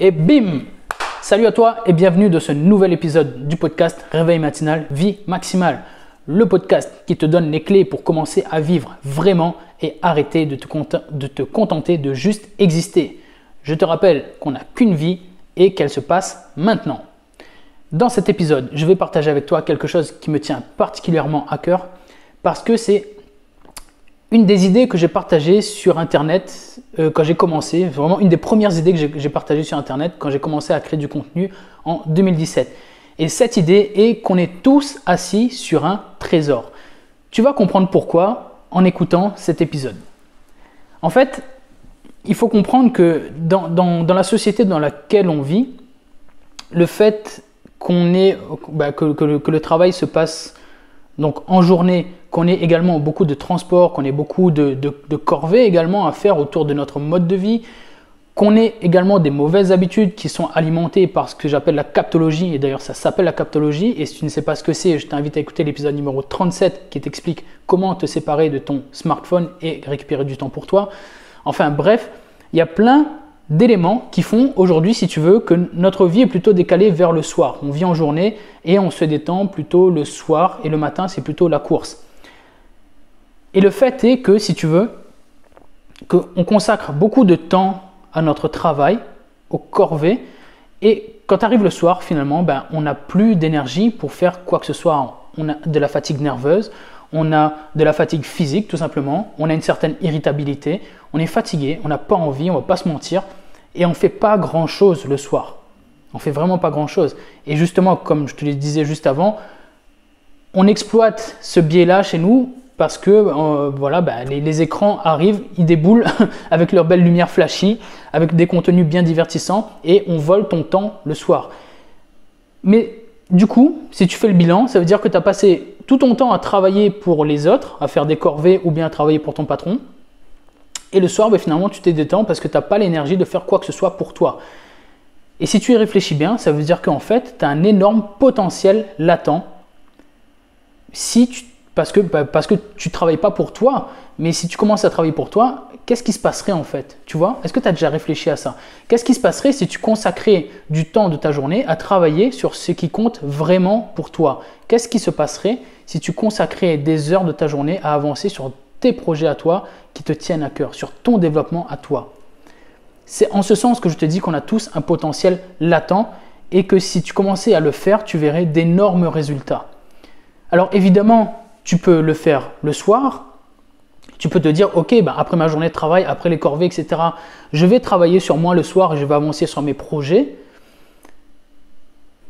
Et bim! Salut à toi et bienvenue dans ce nouvel épisode du podcast Réveil matinal, vie maximale. Le podcast qui te donne les clés pour commencer à vivre vraiment et arrêter de te contenter de juste exister. Je te rappelle qu'on n'a qu'une vie et qu'elle se passe maintenant. Dans cet épisode, je vais partager avec toi quelque chose qui me tient particulièrement à cœur parce que c'est une des idées que j'ai partagées sur Internet quand j'ai commencé, vraiment une des premières idées que j'ai partagées sur Internet quand j'ai commencé à créer du contenu en 2017. Et cette idée est qu'on est tous assis sur un trésor. Tu vas comprendre pourquoi en écoutant cet épisode. En fait, il faut comprendre que dans la société dans laquelle on vit, le fait que le travail se passe donc en journée, qu'on ait également beaucoup de transport, qu'on ait beaucoup de corvées également à faire autour de notre mode de vie, qu'on ait également des mauvaises habitudes qui sont alimentées par ce que j'appelle la captologie, et d'ailleurs ça s'appelle la captologie, et si tu ne sais pas ce que c'est, je t'invite à écouter l'épisode numéro 37 qui t'explique comment te séparer de ton smartphone et récupérer du temps pour toi. Enfin bref, il y a plein d'éléments qui font aujourd'hui, si tu veux, que notre vie est plutôt décalée vers le soir. On vit en journée et on se détend plutôt le soir et le matin, c'est plutôt la course. Et le fait est que, si tu veux, qu'on consacre beaucoup de temps à notre travail, aux corvées, et quand arrive le soir, finalement, on n'a plus d'énergie pour faire quoi que ce soit. On a de la fatigue nerveuse, on a de la fatigue physique tout simplement, on a une certaine irritabilité, on est fatigué, on n'a pas envie, on ne va pas se mentir, et on ne fait pas grand-chose le soir. On ne fait vraiment pas grand-chose. Et justement, comme je te le disais juste avant, on exploite ce biais-là chez nous parce que les écrans arrivent, ils déboulent avec leur belle lumière flashy, avec des contenus bien divertissants, et on vole ton temps le soir. Mais du coup, si tu fais le bilan, ça veut dire que tu as passé tout ton temps à travailler pour les autres, à faire des corvées ou bien à travailler pour ton patron. Et le soir, finalement, tu t'es détends parce que tu n'as pas l'énergie de faire quoi que ce soit pour toi. Et si tu y réfléchis bien, ça veut dire qu'en fait, tu as un énorme potentiel latent parce que tu ne travailles pas pour toi. Mais si tu commences à travailler pour toi, qu'est-ce qui se passerait en fait? Tu vois? Est-ce que tu as déjà réfléchi à ça? Qu'est-ce qui se passerait si tu consacrais du temps de ta journée à travailler sur ce qui compte vraiment pour toi? Qu'est-ce qui se passerait si tu consacrais des heures de ta journée à avancer sur tes projets à toi qui te tiennent à cœur, sur ton développement à toi? C'est en ce sens que je te dis qu'on a tous un potentiel latent et que si tu commençais à le faire, tu verrais d'énormes résultats. Alors évidemment, tu peux le faire le soir. Tu peux te dire, ok, après ma journée de travail, après les corvées, etc., je vais travailler sur moi le soir et je vais avancer sur mes projets.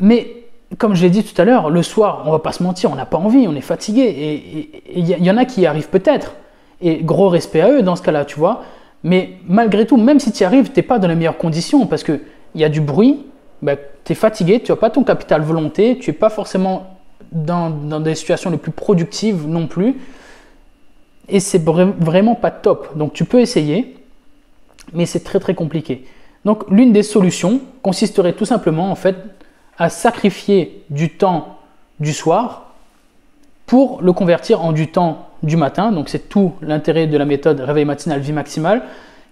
Mais comme je l'ai dit tout à l'heure, le soir, on ne va pas se mentir, on n'a pas envie, on est fatigué. Et il y en a qui y arrivent peut-être. Et gros respect à eux dans ce cas-là, tu vois. Mais malgré tout, même si tu y arrives, tu n'es pas dans les meilleures conditions parce qu'il y a du bruit, tu es fatigué, tu n'as pas ton capital volonté, tu n'es pas forcément dans des situations les plus productives non plus. Et c'est vraiment pas top. Donc tu peux essayer, mais c'est très très compliqué. Donc l'une des solutions consisterait tout simplement en fait à sacrifier du temps du soir pour le convertir en du temps du matin. Donc c'est tout l'intérêt de la méthode Réveil matinal, vie maximale,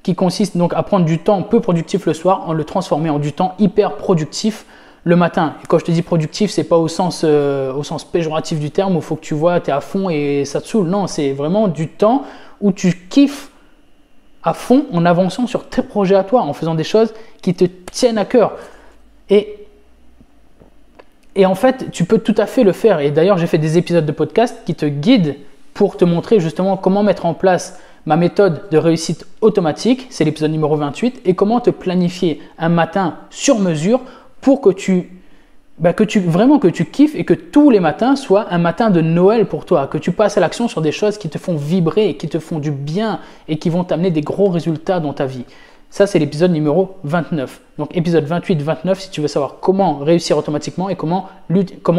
qui consiste donc à prendre du temps peu productif le soir en le transformer en du temps hyper productif le matin. Et quand je te dis productif, c'est pas au sens péjoratif du terme où il faut que tu vois, tu es à fond et ça te saoule. Non, c'est vraiment du temps où tu kiffes à fond en avançant sur tes projets à toi, en faisant des choses qui te tiennent à cœur. Et en fait, tu peux tout à fait le faire. Et d'ailleurs, j'ai fait des épisodes de podcast qui te guident pour te montrer justement comment mettre en place ma méthode de réussite automatique. C'est l'épisode numéro 28. Et comment te planifier un matin sur mesure pour que tu kiffes et que tous les matins soient un matin de Noël pour toi, que tu passes à l'action sur des choses qui te font vibrer, qui te font du bien et qui vont t'amener des gros résultats dans ta vie. Ça, c'est l'épisode numéro 29. Donc, épisode 28, 29, si tu veux savoir comment réussir automatiquement et comment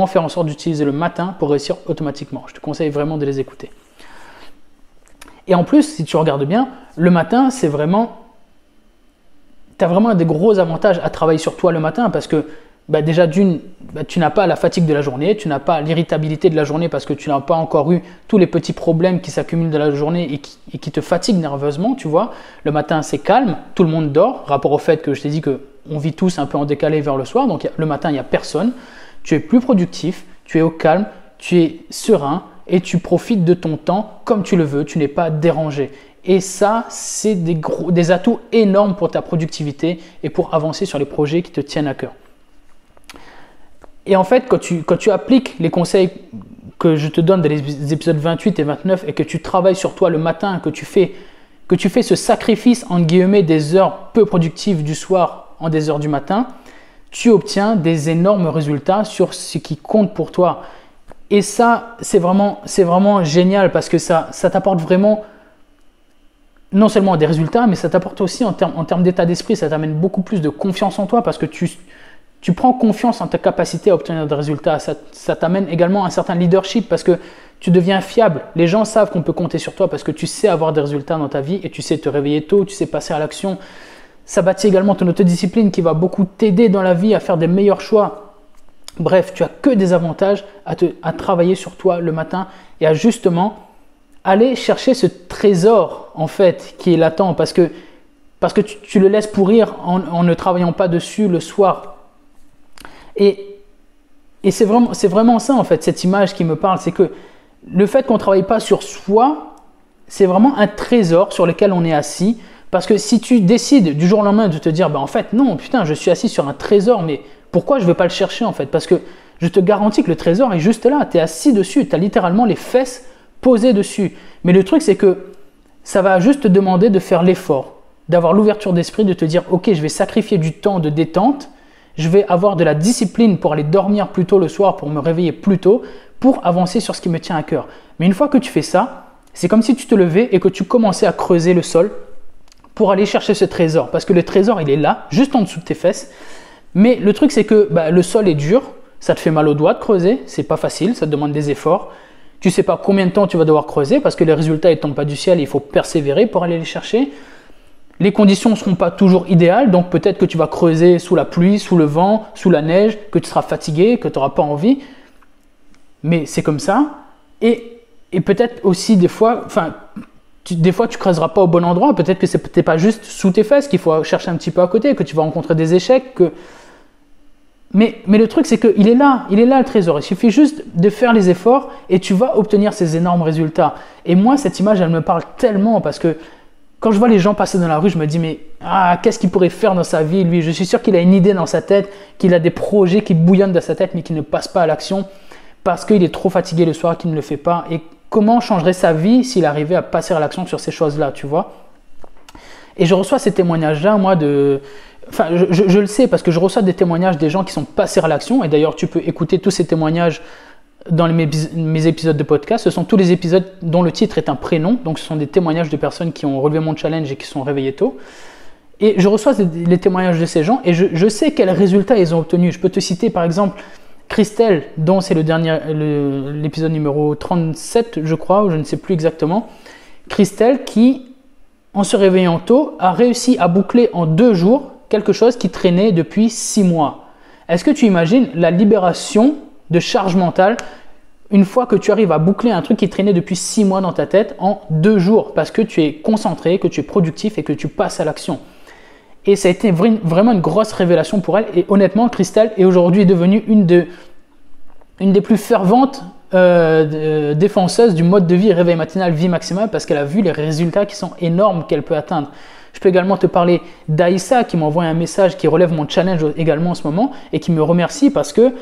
faire en sorte d'utiliser le matin pour réussir automatiquement. Je te conseille vraiment de les écouter. Et en plus, si tu regardes bien, le matin, tu as vraiment des gros avantages à travailler sur toi le matin parce que déjà tu n'as pas la fatigue de la journée, tu n'as pas l'irritabilité de la journée parce que tu n'as pas encore eu tous les petits problèmes qui s'accumulent de la journée et qui te fatiguent nerveusement, tu vois. Le matin, c'est calme, tout le monde dort, rapport au fait que je t'ai dit qu'on on vit tous un peu en décalé vers le soir. Donc le matin, il n'y a personne. Tu es plus productif, tu es au calme, tu es serein et tu profites de ton temps comme tu le veux. Tu n'es pas dérangé. Et ça, c'est des atouts énormes pour ta productivité et pour avancer sur les projets qui te tiennent à cœur. Et en fait, quand tu appliques les conseils que je te donne dans les épisodes 28 et 29 et que tu travailles sur toi le matin, que tu fais ce sacrifice entre guillemets des heures peu productives du soir en des heures du matin, tu obtiens des énormes résultats sur ce qui compte pour toi. Et ça, c'est vraiment génial parce que ça t'apporte vraiment non seulement des résultats, mais ça t'apporte aussi en termes d'état d'esprit, ça t'amène beaucoup plus de confiance en toi parce que tu prends confiance en ta capacité à obtenir des résultats. Ça t'amène également un certain leadership parce que tu deviens fiable. Les gens savent qu'on peut compter sur toi parce que tu sais avoir des résultats dans ta vie et tu sais te réveiller tôt, tu sais passer à l'action. Ça bâtit également ton autodiscipline qui va beaucoup t'aider dans la vie à faire des meilleurs choix. Bref, tu as que des avantages à travailler sur toi le matin et à justement aller chercher ce trésor en fait qui est latent parce que tu le laisses pourrir en ne travaillant pas dessus le soir. Et c'est vraiment ça en fait, cette image qui me parle, c'est que le fait qu'on ne travaille pas sur soi, c'est vraiment un trésor sur lequel on est assis. Parce que si tu décides du jour au lendemain de te dire, en fait non, putain, je suis assis sur un trésor, mais pourquoi je ne vais pas le chercher en fait? Parce que je te garantis que le trésor est juste là, tu es assis dessus, tu as littéralement les fesses posées dessus. Mais le truc c'est que ça va juste te demander de faire l'effort, d'avoir l'ouverture d'esprit, de te dire, ok, je vais sacrifier du temps de détente, je vais avoir de la discipline pour aller dormir plus tôt le soir, pour me réveiller plus tôt, pour avancer sur ce qui me tient à cœur. Mais une fois que tu fais ça, c'est comme si tu te levais et que tu commençais à creuser le sol pour aller chercher ce trésor. Parce que le trésor, il est là, juste en dessous de tes fesses. Mais le truc, c'est que le sol est dur, ça te fait mal aux doigts de creuser, c'est pas facile, ça te demande des efforts. Tu sais pas combien de temps tu vas devoir creuser parce que les résultats ne tombent pas du ciel, il faut persévérer pour aller les chercher. Les conditions ne seront pas toujours idéales, donc peut-être que tu vas creuser sous la pluie, sous le vent, sous la neige, que tu seras fatigué, que tu n'auras pas envie. Mais c'est comme ça. Et peut-être aussi des fois, tu creuseras pas au bon endroit. Peut-être que c'est pas juste sous tes fesses qu'il faut chercher un petit peu à côté, que tu vas rencontrer des échecs. Mais le truc, c'est qu'il est là le trésor. Il suffit juste de faire les efforts et tu vas obtenir ces énormes résultats. Et moi, cette image, elle me parle tellement parce que quand je vois les gens passer dans la rue, je me dis mais qu'est-ce qu'il pourrait faire dans sa vie lui? Je suis sûr qu'il a une idée dans sa tête, qu'il a des projets qui bouillonnent dans sa tête mais qui ne passent pas à l'action parce qu'il est trop fatigué le soir, qu'il ne le fait pas. Et comment changerait sa vie s'il arrivait à passer à l'action sur ces choses-là, tu vois? Et je reçois ces témoignages-là, moi, je le sais parce que je reçois des témoignages des gens qui sont passés à l'action. Et d'ailleurs, tu peux écouter tous ces témoignages dans mes épisodes de podcast. Ce sont tous les épisodes dont le titre est un prénom. Donc, ce sont des témoignages de personnes qui ont relevé mon challenge et qui sont réveillées tôt. Et je reçois les témoignages de ces gens et je sais quels résultats ils ont obtenus. Je peux te citer par exemple Christelle, dont c'est l'épisode numéro 37, je crois, ou je ne sais plus exactement. Christelle qui, en se réveillant tôt, a réussi à boucler en 2 jours quelque chose qui traînait depuis 6 mois. Est-ce que tu imagines la libération de charge mentale une fois que tu arrives à boucler un truc qui traînait depuis 6 mois dans ta tête en 2 jours parce que tu es concentré, que tu es productif et que tu passes à l'action? Et ça a été vraiment une grosse révélation pour elle. Et honnêtement, Christelle est aujourd'hui devenue une des plus ferventes défenseuses du mode de vie réveil matinal, vie maximale, parce qu'elle a vu les résultats qui sont énormes qu'elle peut atteindre. Je peux également te parler d'Aïssa qui m'envoie un message qui relève mon challenge également en ce moment et qui me remercie parce que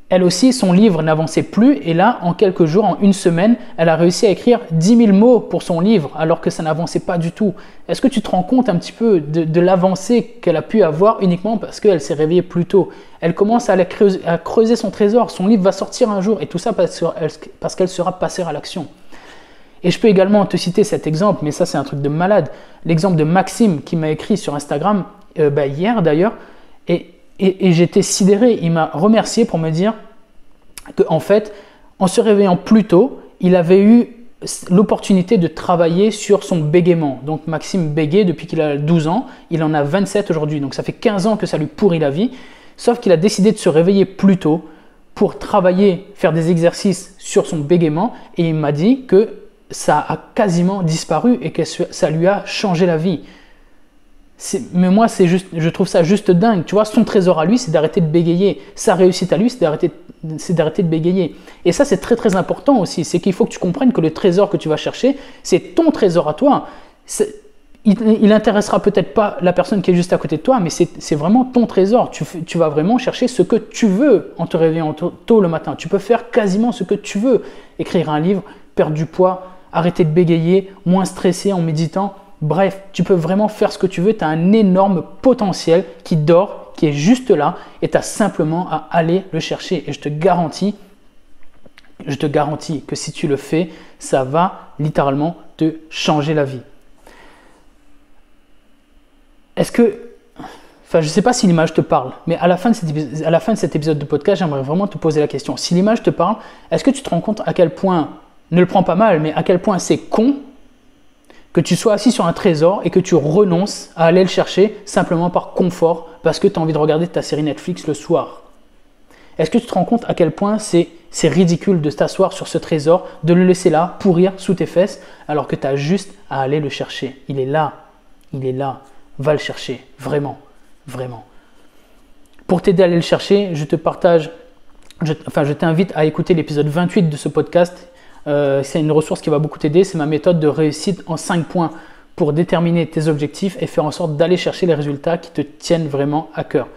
elle aussi, son livre n'avançait plus et là, en quelques jours, en 1 semaine, elle a réussi à écrire 10 000 mots pour son livre alors que ça n'avançait pas du tout. Est-ce que tu te rends compte un petit peu de l'avancée qu'elle a pu avoir uniquement parce qu'elle s'est réveillée plus tôt? Elle commence à creuser son trésor, son livre va sortir un jour et tout ça parce qu'elle sera passée à l'action. Et je peux également te citer cet exemple, mais ça c'est un truc de malade, l'exemple de Maxime qui m'a écrit sur Instagram hier d'ailleurs, et j'étais sidéré. Il m'a remercié pour me dire qu'en fait, en se réveillant plus tôt, il avait eu l'opportunité de travailler sur son bégaiement. Donc Maxime bégaye depuis qu'il a 12 ans, il en a 27 aujourd'hui, donc ça fait 15 ans que ça lui pourrit la vie, sauf qu'il a décidé de se réveiller plus tôt pour travailler, faire des exercices sur son bégaiement, et il m'a dit que ça a quasiment disparu et que ça lui a changé la vie. Mais moi, je trouve ça juste dingue. Tu vois, son trésor à lui, c'est d'arrêter de bégayer. Sa réussite à lui, c'est d'arrêter de bégayer. Et ça, c'est très très important aussi. C'est qu'il faut que tu comprennes que le trésor que tu vas chercher, c'est ton trésor à toi. Il n'intéressera peut-être pas la personne qui est juste à côté de toi, mais c'est vraiment ton trésor. Tu vas vraiment chercher ce que tu veux en te réveillant tôt le matin. Tu peux faire quasiment ce que tu veux. Écrire un livre, perdre du poids, arrêter de bégayer, moins stresser en méditant. Bref, tu peux vraiment faire ce que tu veux. Tu as un énorme potentiel qui dort, qui est juste là et tu as simplement à aller le chercher. Et je te garantis que si tu le fais, ça va littéralement te changer la vie. Je ne sais pas si l'image te parle, mais à la fin de cet épisode de podcast, j'aimerais vraiment te poser la question. Si l'image te parle, est-ce que tu te rends compte à quel point, ne le prends pas mal, mais à quel point c'est con que tu sois assis sur un trésor et que tu renonces à aller le chercher simplement par confort parce que tu as envie de regarder ta série Netflix le soir? Est-ce que tu te rends compte à quel point c'est ridicule de t'asseoir sur ce trésor, de le laisser là, pourrir sous tes fesses, alors que tu as juste à aller le chercher? Il est là. Va le chercher, vraiment, vraiment. Pour t'aider à aller le chercher, je t'invite à écouter l'épisode 28 de ce podcast. C'est une ressource qui va beaucoup t'aider. C'est ma méthode de réussite en 5 points pour déterminer tes objectifs et faire en sorte d'aller chercher les résultats qui te tiennent vraiment à cœur.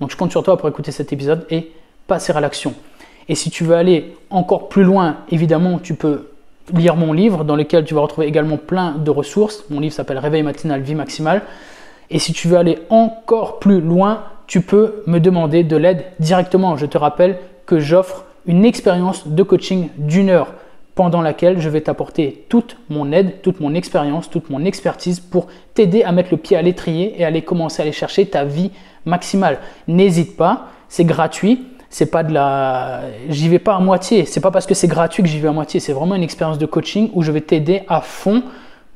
Donc, je compte sur toi pour écouter cet épisode et passer à l'action. Et si tu veux aller encore plus loin, évidemment, tu peux lire mon livre dans lequel tu vas retrouver également plein de ressources. Mon livre s'appelle Réveil matinal, vie maximale. Et si tu veux aller encore plus loin, tu peux me demander de l'aide directement. Je te rappelle que j'offre une expérience de coaching d'1 heure pendant laquelle je vais t'apporter toute mon aide, toute mon expérience, toute mon expertise pour t'aider à mettre le pied à l'étrier et aller commencer à aller chercher ta vie maximale. N'hésite pas, c'est gratuit. J'y vais pas à moitié. C'est pas parce que c'est gratuit que j'y vais à moitié. C'est vraiment une expérience de coaching où je vais t'aider à fond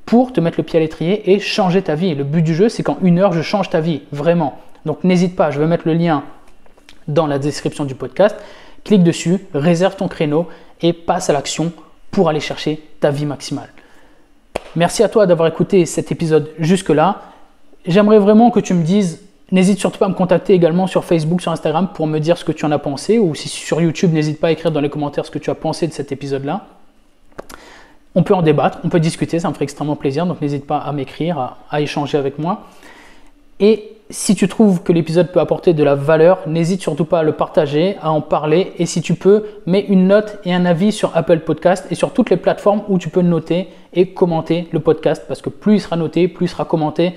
pour te mettre le pied à l'étrier et changer ta vie. Le but du jeu, c'est qu'en 1 heure, je change ta vie, vraiment. Donc n'hésite pas, je vais mettre le lien dans la description du podcast. Clique dessus, réserve ton créneau et passe à l'action pour aller chercher ta vie maximale. Merci à toi d'avoir écouté cet épisode jusque-là. J'aimerais vraiment que tu me dises, n'hésite surtout pas à me contacter également sur Facebook, sur Instagram pour me dire ce que tu en as pensé, ou si sur YouTube, n'hésite pas à écrire dans les commentaires ce que tu as pensé de cet épisode-là. On peut en débattre, on peut discuter, ça me ferait extrêmement plaisir, donc n'hésite pas à m'écrire, à échanger avec moi. Et si tu trouves que l'épisode peut apporter de la valeur, n'hésite surtout pas à le partager, à en parler. Et si tu peux, mets une note et un avis sur Apple Podcast et sur toutes les plateformes où tu peux noter et commenter le podcast. Parce que plus il sera noté, plus il sera commenté,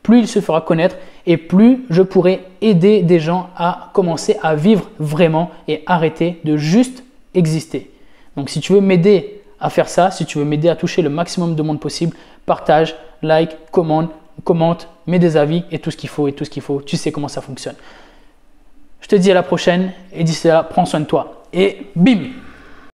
plus il se fera connaître et plus je pourrai aider des gens à commencer à vivre vraiment et arrêter de juste exister. Donc si tu veux m'aider à faire ça, si tu veux m'aider à toucher le maximum de monde possible, partage, like, commente, mets des avis et tout ce qu'il faut, tu sais comment ça fonctionne. Je te dis à la prochaine et d'ici là, prends soin de toi et bim!